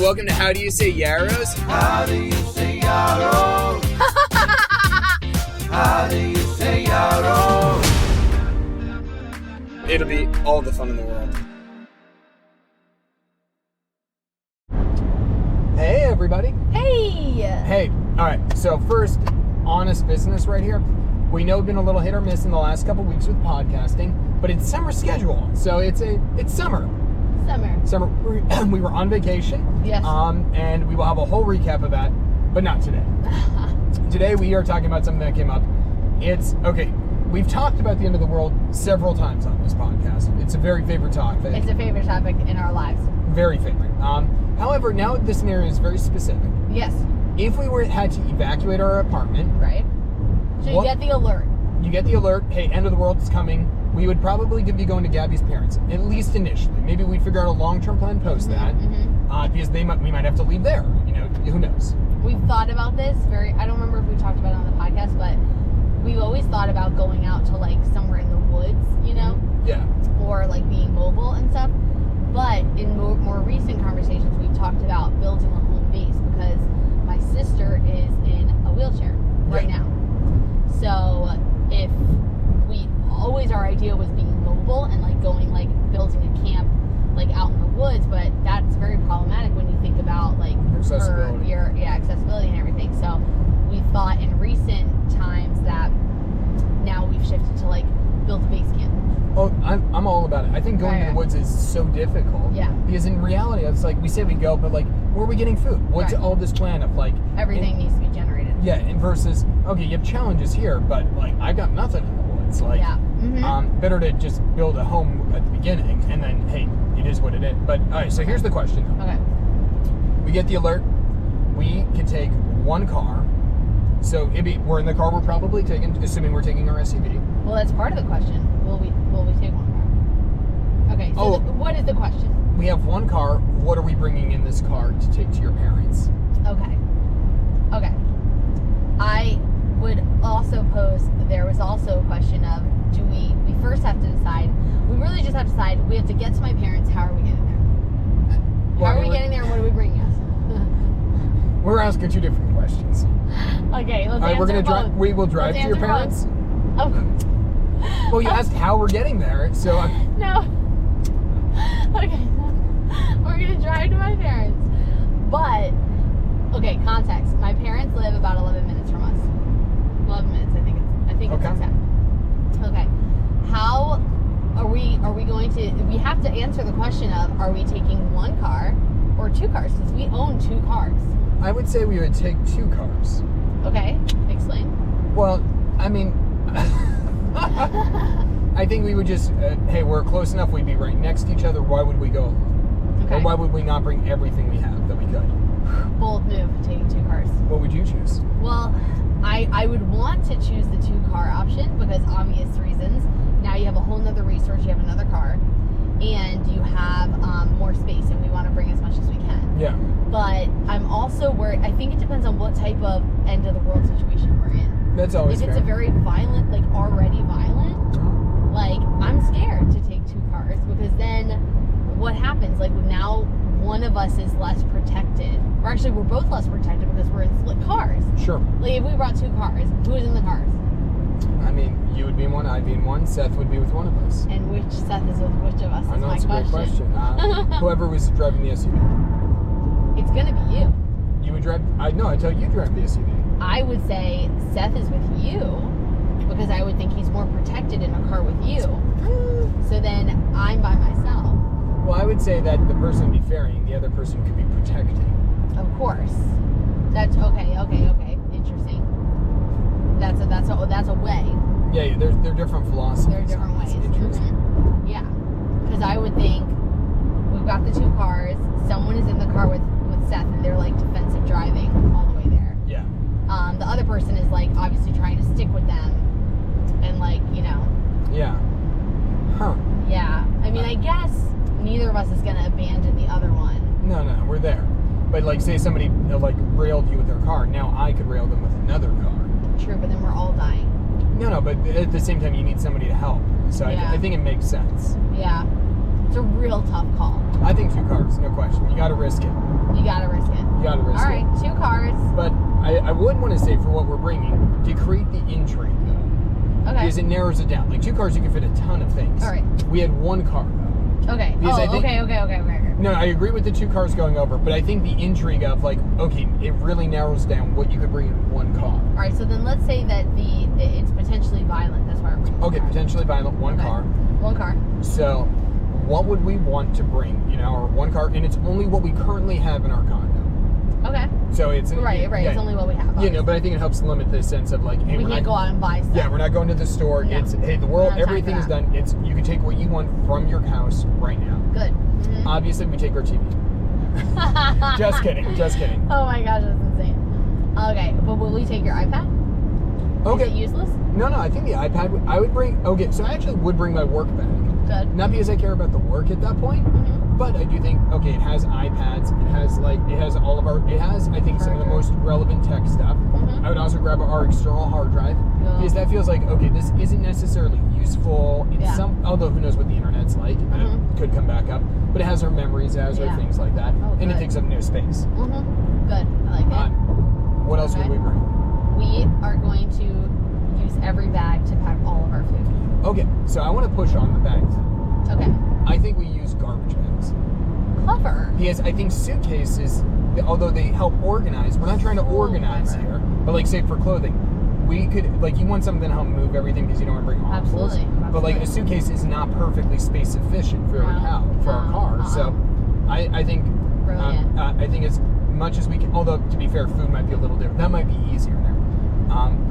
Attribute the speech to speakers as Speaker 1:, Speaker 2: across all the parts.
Speaker 1: welcome to How Do You Say Yarrows?
Speaker 2: How do you say yarrow? How do you say yarrow?
Speaker 1: It'll be all the fun in the world. Hey, everybody.
Speaker 3: Hey!
Speaker 1: Hey, all right. So first, honest business right here. We know we've been a little hit or miss in the last couple weeks with podcasting, but it's summer schedule, so it's summer. Summer. We were on vacation.
Speaker 3: Yes.
Speaker 1: And we will have a whole recap of that, but not today. Today we are talking about something that came up. It's okay. We've talked about the end of the world several times on this podcast. It's a very favorite topic.
Speaker 3: It's a favorite topic in our lives.
Speaker 1: Very favorite. However, now the scenario is very specific.
Speaker 3: Yes.
Speaker 1: If we had to evacuate our apartment,
Speaker 3: right? So you get the alert.
Speaker 1: You get the alert. Hey, end of the world is coming. We would probably be going to Gabby's parents, at least initially. Maybe we'd figure out a long-term plan post that, because we might have to leave there. You know, who knows?
Speaker 3: We've thought about this I don't remember if we talked about it on the podcast, but we've always thought about going out to like somewhere in the woods, you know?
Speaker 1: Yeah.
Speaker 3: Or like being mobile and stuff. But in more recent conversations, we've talked about building a home base because my sister is in a wheelchair right now. So if our idea was being mobile and like going like building a camp like out in the woods, but that's very problematic when you think about like
Speaker 1: accessibility.
Speaker 3: Accessibility and everything. So we thought in recent times that now we've shifted to like build a base camp.
Speaker 1: Oh, I'm all about it. I think going to the woods is so difficult.
Speaker 3: Yeah.
Speaker 1: Because in reality, it's like we say we go, but like where are we getting food? What's all this plan of like
Speaker 3: everything needs to be generated?
Speaker 1: Yeah, and versus okay, you have challenges here, but like I got nothing in the woods. Like better to just build a home at the beginning and then hey, it is what it is. But all right, so here's the question.
Speaker 3: Okay.
Speaker 1: We get the alert. We can take one car. So we're in the car we're probably taking, assuming we're taking our SUV.
Speaker 3: Well, that's part of the question. Will we take one car? Okay, so what is the question?
Speaker 1: We have one car. What are we bringing in this car to take to your parents?
Speaker 3: Okay. I would also there was also a question of, we first have to decide, we really just have to decide, we have to get to my parents, how are we getting there? How are we getting there and what are we bringing us?
Speaker 1: We're asking two different questions.
Speaker 3: Okay, let's answer
Speaker 1: we're gonna
Speaker 3: both.
Speaker 1: We will drive to your parents?
Speaker 3: Of course.
Speaker 1: Well, you asked how we're getting there, so
Speaker 3: No. Okay. We're going to drive to my parents. But, okay, context. My parents live about 11 minutes from us. 11 minutes, I think it's exact. Okay. How are we going to, we have to answer the question of, are we taking one car or two cars? Because we own two cars.
Speaker 1: I would say we would take two cars.
Speaker 3: Okay. Explain.
Speaker 1: Well, I mean, I think we would just, hey, we're close enough, we'd be right next to each other. Why would we go alone?
Speaker 3: Okay.
Speaker 1: Or why would we not bring everything we have that we could?
Speaker 3: Bold move, taking two cars.
Speaker 1: What would you choose?
Speaker 3: Well, I would want to choose the two-car option because obvious reasons. Now you have a whole nother resource, you have another car, and you have more space, and we want to bring as much as we can.
Speaker 1: Yeah.
Speaker 3: But I'm also worried, I think it depends on what type of end-of-the-world situation we're in.
Speaker 1: That's always
Speaker 3: fair. If it's a very violent, like already violent, like I'm scared to take two cars because then what happens? Like now one of us is less protected. Or actually we're both less protected because we're in split cars.
Speaker 1: Sure.
Speaker 3: Like if we brought two cars, who is in the cars?
Speaker 1: I mean, you would be in one, I'd be in one, Seth would be with one of us.
Speaker 3: And which Seth is with which of us is
Speaker 1: I know,
Speaker 3: my
Speaker 1: it's a great question. Whoever was driving the SUV.
Speaker 3: It's gonna be you.
Speaker 1: You would drive, I tell you drive the SUV.
Speaker 3: I would say Seth is with you because I would think he's more protected in a car with you. So then I'm by myself.
Speaker 1: Well, I would say that the person would be ferrying, the other person could be protecting.
Speaker 3: Of course. That's okay. Interesting. That's a way.
Speaker 1: Yeah, they're different philosophies.
Speaker 3: There are different ways.
Speaker 1: Interesting.
Speaker 3: Mm-hmm. Yeah. Because I would think we've got the two cars, someone is in the car with Seth and they're like defensive driving all the way there.
Speaker 1: Yeah.
Speaker 3: The other person is like obviously trying to stick with them and like, you know.
Speaker 1: Yeah. Huh.
Speaker 3: Yeah. I mean, I guess neither of us is going to abandon the other one.
Speaker 1: No, we're there. But like say somebody like railed you with their car, now I could rail them with another car.
Speaker 3: True, but then we're all dying.
Speaker 1: No, but at the same time you need somebody to help. So
Speaker 3: yeah.
Speaker 1: I think it makes sense.
Speaker 3: Yeah. It's a real tough call.
Speaker 1: I think two cars, no question. You got to risk it.
Speaker 3: You gotta risk it.
Speaker 1: You gotta risk
Speaker 3: All right,
Speaker 1: it.
Speaker 3: 2 cars.
Speaker 1: But I would want to say for what we're bringing, to create the intrigue though.
Speaker 3: Okay.
Speaker 1: Because it narrows it down. Like 2 cars, you can fit a ton of things.
Speaker 3: All right.
Speaker 1: We had 1 car though.
Speaker 3: Okay.
Speaker 1: Because I think-
Speaker 3: Okay.
Speaker 1: No, I agree with the 2 cars going over, but I think the intrigue of like, okay, it really narrows down what you could bring in 1 car.
Speaker 3: All right, so then let's say that it's potentially violent. That's why we're bringing
Speaker 1: Okay,
Speaker 3: car.
Speaker 1: potentially violent, 1
Speaker 3: Okay.
Speaker 1: car.
Speaker 3: 1 car.
Speaker 1: So, what would we want to bring? You know, or 1 car, and it's only what we currently have in our condo.
Speaker 3: Okay.
Speaker 1: So it's
Speaker 3: Right.
Speaker 1: Yeah,
Speaker 3: It's only what we have.
Speaker 1: you know, but I think it helps limit the sense of like, hey,
Speaker 3: we
Speaker 1: we're
Speaker 3: can't
Speaker 1: not
Speaker 3: go out and buy stuff.
Speaker 1: Yeah, we're not going to the store.
Speaker 3: No.
Speaker 1: It's hey, the
Speaker 3: We
Speaker 1: world,
Speaker 3: don't have time
Speaker 1: everything
Speaker 3: for
Speaker 1: is
Speaker 3: that.
Speaker 1: done. It's you can take what you want from your house right now.
Speaker 3: Good. Mhm.
Speaker 1: Obviously, we take our TV. Just kidding.
Speaker 3: Oh my gosh, that's insane. Okay, but will we take your iPad?
Speaker 1: Okay.
Speaker 3: Is it useless?
Speaker 1: No, I think the iPad. I would bring. Okay, so I actually would bring my work bag.
Speaker 3: Good.
Speaker 1: Not because I care about the work at that point,
Speaker 3: Mhm.
Speaker 1: but I do think okay, it has iPads. It has all of our. It has I think some of the most relevant tech stuff.
Speaker 3: Mhm.
Speaker 1: I would also grab our external hard drive
Speaker 3: Yeah.
Speaker 1: because that feels like okay, this isn't necessarily useful in
Speaker 3: Yeah.
Speaker 1: some. Although who knows what the internet's like, and
Speaker 3: Mhm.
Speaker 1: it could come back up. But it has our memories, it has our
Speaker 3: Yeah.
Speaker 1: things like that,
Speaker 3: Oh,
Speaker 1: and it
Speaker 3: good.
Speaker 1: takes up no space.
Speaker 3: Mhm. Good. I like it.
Speaker 1: What else
Speaker 3: Okay.
Speaker 1: would we bring?
Speaker 3: We are going to use every bag to pack all of our food.
Speaker 1: Okay, so I want to push on the bags.
Speaker 3: Okay.
Speaker 1: I think we use garbage bags.
Speaker 3: Clever.
Speaker 1: Because I think suitcases, although they help organize, we're not trying to
Speaker 3: Oh,
Speaker 1: organize
Speaker 3: clever.
Speaker 1: here. But like, say for clothing, we could like you want something to help move everything because you don't want to bring armfuls.
Speaker 3: Absolutely.
Speaker 1: But like a suitcase is not perfectly space efficient for our
Speaker 3: No,
Speaker 1: house, for our
Speaker 3: no,
Speaker 1: car. So I think
Speaker 3: Brilliant.
Speaker 1: I think as much as we can. Although to be fair, food might be a little different. That might be easier there.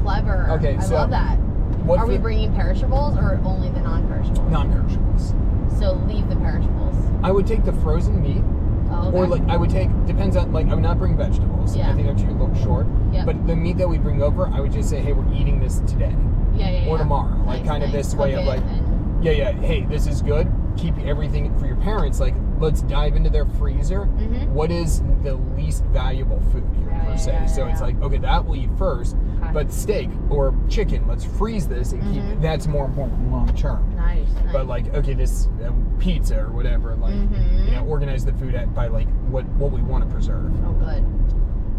Speaker 3: Clever.
Speaker 1: Okay,
Speaker 3: I
Speaker 1: so
Speaker 3: love that.
Speaker 1: What
Speaker 3: Are we
Speaker 1: food-
Speaker 3: bringing perishables or only the non-perishables?
Speaker 1: non-perishables?
Speaker 3: So leave the perishables.
Speaker 1: I would take the frozen meat.
Speaker 3: Oh, okay.
Speaker 1: Or like I would take depends on like I would not bring vegetables.
Speaker 3: Yeah.
Speaker 1: I think they're too little short.
Speaker 3: Yep.
Speaker 1: But the meat that we bring over, I would just say, hey, we're eating this today
Speaker 3: yeah.
Speaker 1: or tomorrow. Like
Speaker 3: Nice,
Speaker 1: kind of
Speaker 3: nice.
Speaker 1: this way
Speaker 3: Cook
Speaker 1: of
Speaker 3: it
Speaker 1: like,
Speaker 3: and-
Speaker 1: yeah. Hey, this is good. Keep everything for your parents. Like let's dive into their freezer.
Speaker 3: Mhm.
Speaker 1: What is the least valuable food here per se?
Speaker 3: Yeah,
Speaker 1: So it's
Speaker 3: yeah.
Speaker 1: like okay, that we'll eat first.
Speaker 3: Okay.
Speaker 1: But steak or chicken, let's freeze this and keep.
Speaker 3: Mhm.
Speaker 1: That's more important long term.
Speaker 3: Nice.
Speaker 1: But like, okay, this pizza or whatever, like,
Speaker 3: Mhm.
Speaker 1: you know, organize the food by like what we want to preserve.
Speaker 3: Oh, good.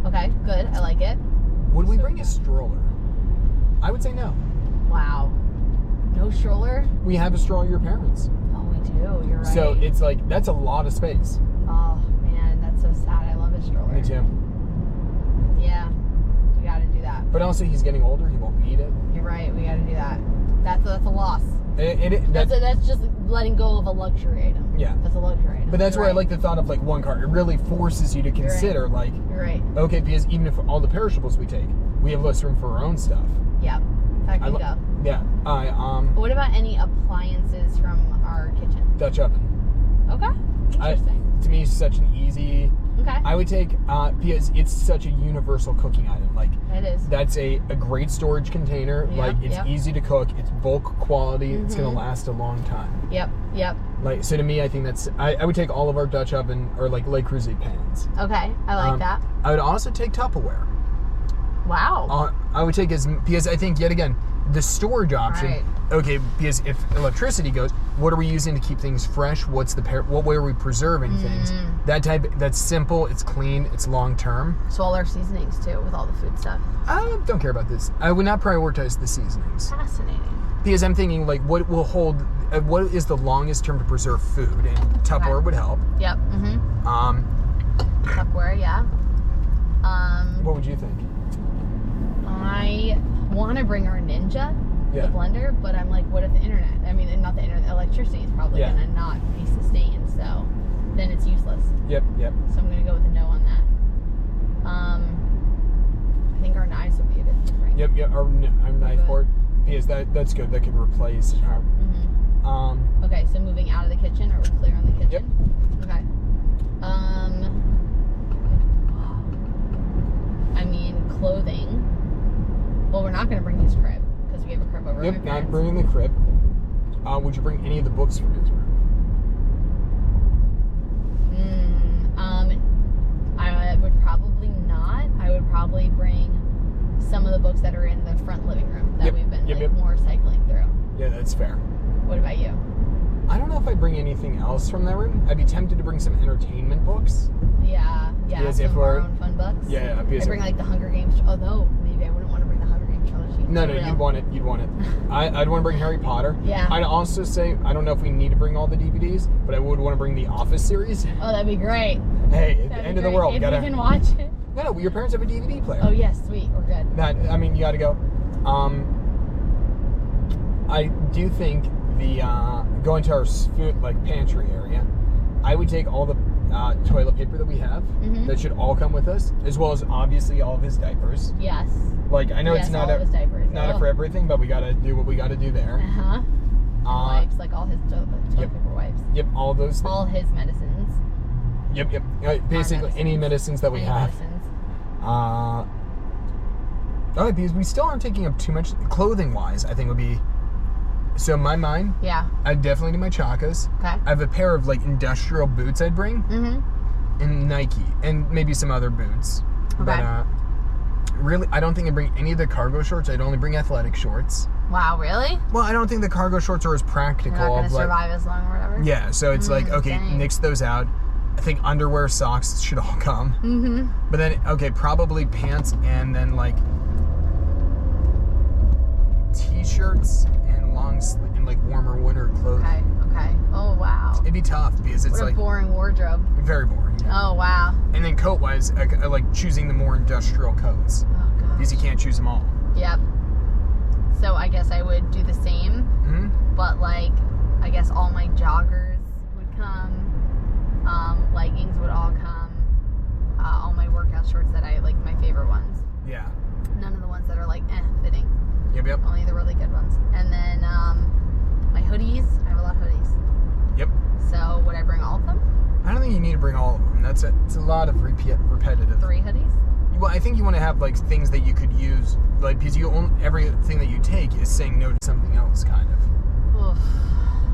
Speaker 3: Okay, good. I like it.
Speaker 1: Would we
Speaker 3: So
Speaker 1: bring a
Speaker 3: good.
Speaker 1: stroller? I would say no.
Speaker 3: Wow. No stroller?
Speaker 1: We have a stroller, your parents.
Speaker 3: Oh, we do. You're right.
Speaker 1: So it's like that's a lot of space.
Speaker 3: Oh man, that's so sad. I love a stroller.
Speaker 1: Me too.
Speaker 3: Yeah, we got to do that.
Speaker 1: But also, he's getting older. He won't need it.
Speaker 3: You're right. We got to do that. That's a loss.
Speaker 1: That's
Speaker 3: That's just letting go of a luxury item.
Speaker 1: Yeah.
Speaker 3: That's a luxury item.
Speaker 1: but that's
Speaker 3: You're
Speaker 1: where I
Speaker 3: right.
Speaker 1: like the thought of like one car. It really forces you to
Speaker 3: right.
Speaker 1: consider like,
Speaker 3: You're right.
Speaker 1: okay, because even if all the perishables we take, we have less room for our own stuff.
Speaker 3: Yeah. That can go.
Speaker 1: Yeah.
Speaker 3: What about any appliances from our kitchen?
Speaker 1: Dutch oven.
Speaker 3: Okay. Interesting.
Speaker 1: To me, it's such an easy.
Speaker 3: Okay.
Speaker 1: I would take because it's such a universal cooking item. Like
Speaker 3: It is.
Speaker 1: that's a great storage container.
Speaker 3: Yep,
Speaker 1: Like it's
Speaker 3: yep.
Speaker 1: easy to cook. It's bulk quality. It's gonna
Speaker 3: Mhm.
Speaker 1: last a long time.
Speaker 3: Yep.
Speaker 1: Like so to me, I think that's I would take all of our Dutch oven or like Le Creuset pans.
Speaker 3: Okay. I like that.
Speaker 1: I would also take Tupperware.
Speaker 3: Wow.
Speaker 1: I would take because I think yet again the storage option.
Speaker 3: Right.
Speaker 1: Okay, because if electricity goes, what are we using to keep things fresh? What way are we preserving things? That type. That's simple. It's clean. It's long term.
Speaker 3: So all our seasonings too, with all the food stuff.
Speaker 1: I don't care about this. I would not prioritize the seasonings
Speaker 3: Fascinating.
Speaker 1: because I'm thinking like what will hold. What is the longest term to preserve food? And Tupperware
Speaker 3: Okay.
Speaker 1: would help.
Speaker 3: Yep. Tupperware. Yeah.
Speaker 1: What would you think?
Speaker 3: I want to bring our Ninja,
Speaker 1: Yeah.
Speaker 3: the blender, but I'm like, what if the internet? I mean, not the internet. Electricity is probably
Speaker 1: Yeah.
Speaker 3: gonna not be sustained, so then it's useless.
Speaker 1: Yep.
Speaker 3: So I'm gonna go with a no on that. I think our knives would be a good thing to bring.
Speaker 1: Yep. Our knife
Speaker 3: Good.
Speaker 1: board because that's good. That could replace.
Speaker 3: Mm-hmm. Okay, so moving out of the kitchen, are we clear on the kitchen? Yep. Okay. I mean, clothing. Well, we're not going to bring his crib because we have a crib over at
Speaker 1: Yep.
Speaker 3: my
Speaker 1: I'm
Speaker 3: parents'.
Speaker 1: bringing the crib. Would you bring any of the books from his room?
Speaker 3: I would probably not. I would probably bring some of the books that are in the front living room that
Speaker 1: Yep.
Speaker 3: we've been
Speaker 1: Yep.
Speaker 3: more cycling through.
Speaker 1: Yeah, that's fair.
Speaker 3: What about you?
Speaker 1: I don't know if I'd bring anything else from that room. I'd be tempted to bring some entertainment books.
Speaker 3: Yeah. Yeah,
Speaker 1: Because
Speaker 3: some
Speaker 1: if
Speaker 3: of our
Speaker 1: we're
Speaker 3: own fun bucks.
Speaker 1: yeah,
Speaker 3: I
Speaker 1: because
Speaker 3: bring like the Hunger Games. Although maybe I wouldn't want to bring the Hunger Games trilogy.
Speaker 1: no,
Speaker 3: Too real.
Speaker 1: you'd want it. You'd want it. I'd want to bring Harry Potter.
Speaker 3: Yeah.
Speaker 1: I'd also say I don't know if we need to bring all the DVDs, but I would want to bring the Office series.
Speaker 3: Oh, that'd be great.
Speaker 1: Hey, at the
Speaker 3: That'd
Speaker 1: end
Speaker 3: be
Speaker 1: of the
Speaker 3: great.
Speaker 1: world,
Speaker 3: If
Speaker 1: gotta.
Speaker 3: we can watch it.
Speaker 1: No, your parents have a DVD player.
Speaker 3: Oh yes, sweet. We're good.
Speaker 1: That I mean, you got to go. I do think the going to our food like pantry area, I would take all the toilet paper that we have.
Speaker 3: Mhm.
Speaker 1: That should all come with us, as well as obviously all of his diapers.
Speaker 3: Yes.
Speaker 1: Like I know
Speaker 3: Yes,
Speaker 1: it's not
Speaker 3: all of his diapers.
Speaker 1: not for everything, but we got to do what we got to do there.
Speaker 3: Uh-huh. Wipes, like all his toilet
Speaker 1: Yep.
Speaker 3: paper wipes.
Speaker 1: Yep, all those things.
Speaker 3: All his medicines.
Speaker 1: Yep. Basically, any medicines that we
Speaker 3: Any
Speaker 1: have.
Speaker 3: medicines.
Speaker 1: Because we still aren't taking up too much clothing-wise. I think would be. So in my mind,
Speaker 3: Yeah.
Speaker 1: I'd definitely do my Chakas.
Speaker 3: Okay.
Speaker 1: I have a pair of like industrial boots I'd bring,
Speaker 3: Mm-hmm.
Speaker 1: and Nike, and maybe some other boots.
Speaker 3: Okay.
Speaker 1: But really, I don't think I'd bring any of the cargo shorts. I'd only bring athletic shorts.
Speaker 3: Wow, really?
Speaker 1: Well, I don't think the cargo shorts are as practical.
Speaker 3: You're not gonna
Speaker 1: of, like,
Speaker 3: survive as long or whatever?
Speaker 1: Yeah, so it's like, okay,
Speaker 3: dang.
Speaker 1: nix those out. I think underwear, socks should all come.
Speaker 3: Mm-hmm.
Speaker 1: But then, okay, probably pants and then like t-shirts and long sleeve and like warmer winter clothing.
Speaker 3: Okay. Oh, wow.
Speaker 1: It'd be tough because it's
Speaker 3: What a
Speaker 1: like
Speaker 3: boring wardrobe.
Speaker 1: very boring. Yeah.
Speaker 3: Oh, wow.
Speaker 1: And then coat-wise, I like choosing the more industrial coats
Speaker 3: Oh, God.
Speaker 1: because you can't choose them all.
Speaker 3: Yep. So I guess I would do the same,
Speaker 1: Mm-hmm.
Speaker 3: but like, I guess all my joggers would come, leggings would all come, all my workout shorts that I like, my favorite ones.
Speaker 1: Yeah.
Speaker 3: None of the ones that are like, fitting.
Speaker 1: Yep.
Speaker 3: Only the really good ones. And then my hoodies, I have a lot of hoodies.
Speaker 1: Yep.
Speaker 3: So would I bring all of them?
Speaker 1: I don't think you need to bring all of them. It's a lot of repetitive.
Speaker 3: 3 hoodies?
Speaker 1: Well, I think you want to have like things that you could use, like because everything that you take is saying no to something else, kind of.
Speaker 3: Oof.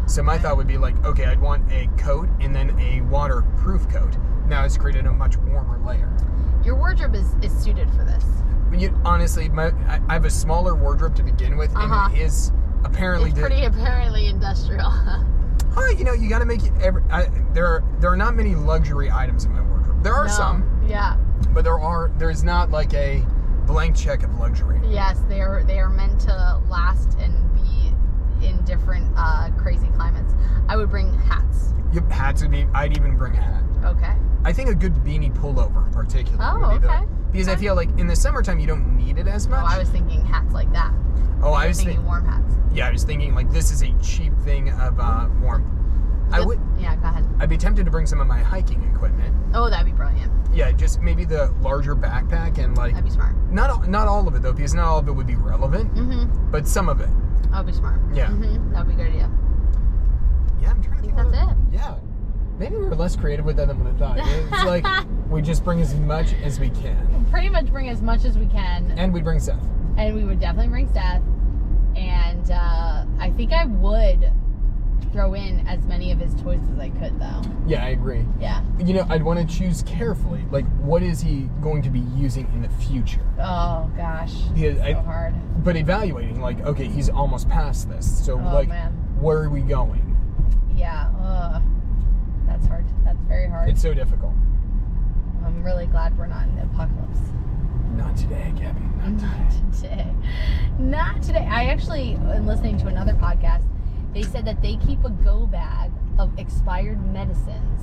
Speaker 1: So my thought would be like, okay, I'd want a coat and then a waterproof coat. Now it's created a much warmer layer.
Speaker 3: Your wardrobe is suited for this.
Speaker 1: Honestly, I have a smaller wardrobe to begin with, and it is apparently
Speaker 3: It's pretty apparently industrial.
Speaker 1: you got to make it. There are not many luxury items in my wardrobe. There are some,
Speaker 3: Yeah.
Speaker 1: but there's not like a blank check of luxury.
Speaker 3: Yes, they are meant to last and be in different crazy climates. I would bring hats.
Speaker 1: Yep, hats would be. I'd even bring a hat.
Speaker 3: Okay.
Speaker 1: I think a good beanie pullover in particular.
Speaker 3: Oh,
Speaker 1: would be
Speaker 3: okay.
Speaker 1: Because I feel like in the summertime you don't need it as much.
Speaker 3: Oh, I was thinking hats like that.
Speaker 1: I was
Speaker 3: thinking warm hats.
Speaker 1: Yeah, I was thinking like this is a cheap thing of warmth.
Speaker 3: Yeah, go ahead.
Speaker 1: I'd be tempted to bring some of my hiking equipment.
Speaker 3: Oh, that'd be brilliant.
Speaker 1: Yeah, just maybe the larger backpack and like
Speaker 3: That'd be smart.
Speaker 1: not all of it though, because not all of it would be relevant,
Speaker 3: Mm-hmm.
Speaker 1: but some of it.
Speaker 3: That would be smart.
Speaker 1: Yeah.
Speaker 3: Mm-hmm. That would be a good idea.
Speaker 1: Yeah, I'm trying to
Speaker 3: I think
Speaker 1: think.
Speaker 3: that's it.
Speaker 1: Yeah, maybe we were less creative with that than what I thought. It's like we just bring as much as we can,
Speaker 3: Pretty much bring as much as we can.
Speaker 1: and we bring Seth.
Speaker 3: And we would definitely bring Seth. And I think I would throw in as many of his toys as I could, though.
Speaker 1: Yeah, I agree.
Speaker 3: Yeah.
Speaker 1: I'd want to choose carefully. Like, what is he going to be using in the future?
Speaker 3: Oh, gosh.
Speaker 1: Yeah,
Speaker 3: so hard.
Speaker 1: But evaluating, like, okay, he's almost past this. So,
Speaker 3: Oh,
Speaker 1: like,
Speaker 3: man.
Speaker 1: where are we going?
Speaker 3: Yeah. That's hard. That's very hard.
Speaker 1: It's so difficult.
Speaker 3: I'm really glad we're not in the apocalypse.
Speaker 1: Not today, Gabby. Not today.
Speaker 3: Not today. Not today. I actually, in listening to another podcast, they said that they keep a go bag of expired medicines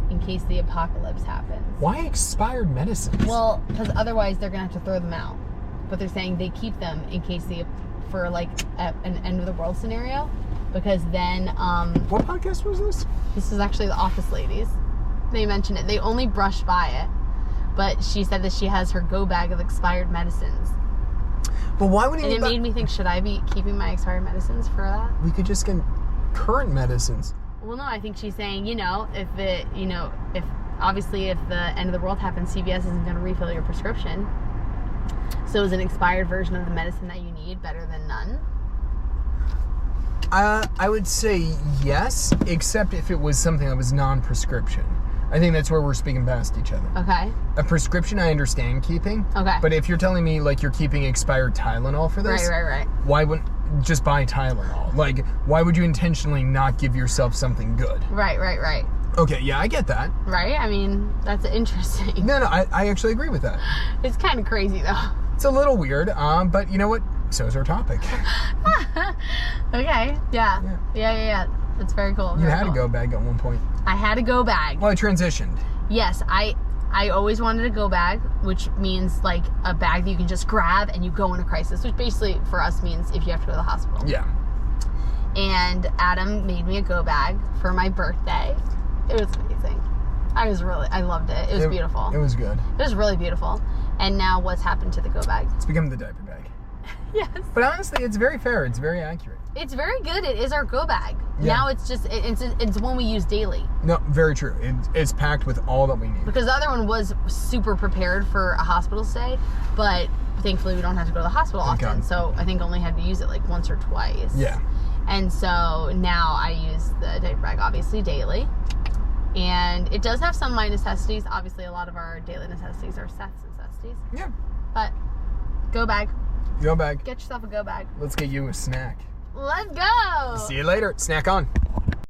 Speaker 3: in case the apocalypse happens.
Speaker 1: Why expired medicines?
Speaker 3: Well, because otherwise they're going to have to throw them out. But they're saying they keep them in case for like an end of the world scenario. Because then,
Speaker 1: what podcast was this?
Speaker 3: this is actually the Office Ladies. They mentioned it. They only brushed by it. But she said that she has her go bag of expired medicines.
Speaker 1: But why would
Speaker 3: And it made me think, should I be keeping my expired medicines for that?
Speaker 1: We could just get current medicines.
Speaker 3: Well, no, I think she's saying, if obviously if the end of the world happens, CVS isn't going to refill your prescription. So is an expired version of the medicine that you need better than none?
Speaker 1: I would say yes, except if it was something that was non-prescription. I think that's where we're speaking past each other.
Speaker 3: Okay.
Speaker 1: A prescription I understand keeping.
Speaker 3: Okay.
Speaker 1: But if you're telling me like you're keeping expired Tylenol for this,
Speaker 3: Right.
Speaker 1: why wouldn't just buy Tylenol? Like, why would you intentionally not give yourself something good?
Speaker 3: Right.
Speaker 1: Okay, yeah, I get that.
Speaker 3: Right? I mean, that's interesting.
Speaker 1: No, I actually agree with that.
Speaker 3: It's kind of crazy, though.
Speaker 1: It's a little weird, but you know what? So is our topic.
Speaker 3: Okay, yeah. That's very cool.
Speaker 1: You
Speaker 3: very
Speaker 1: had
Speaker 3: cool.
Speaker 1: a go bag at one point.
Speaker 3: I had a go bag.
Speaker 1: Well, I transitioned.
Speaker 3: Yes, I always wanted a go bag, which means like a bag that you can just grab and you go in a crisis, which basically for us means if you have to go to the hospital.
Speaker 1: Yeah.
Speaker 3: And Adam made me a go bag for my birthday. It was amazing. I loved it. It was beautiful.
Speaker 1: It was good.
Speaker 3: It was really beautiful. And now what's happened to the go bag?
Speaker 1: It's become the diaper bag.
Speaker 3: Yes.
Speaker 1: But honestly, it's very fair. It's very accurate.
Speaker 3: It's very good. It is our go bag.
Speaker 1: Yeah.
Speaker 3: Now it's just, it's one we use daily.
Speaker 1: No, very true. It's packed with all that we need.
Speaker 3: Because the other one was super prepared for a hospital stay, but thankfully we don't have to go to the hospital
Speaker 1: Thank
Speaker 3: often.
Speaker 1: God.
Speaker 3: So I think only had to use it like once or twice.
Speaker 1: Yeah.
Speaker 3: And so now I use the diaper bag obviously daily. And it does have some my necessities. Obviously a lot of our daily necessities are Seth's necessities.
Speaker 1: Yeah.
Speaker 3: But go bag.
Speaker 1: Go bag.
Speaker 3: Get yourself a go bag.
Speaker 1: Let's get you a snack.
Speaker 3: Let's go.
Speaker 1: See you later. Snack on.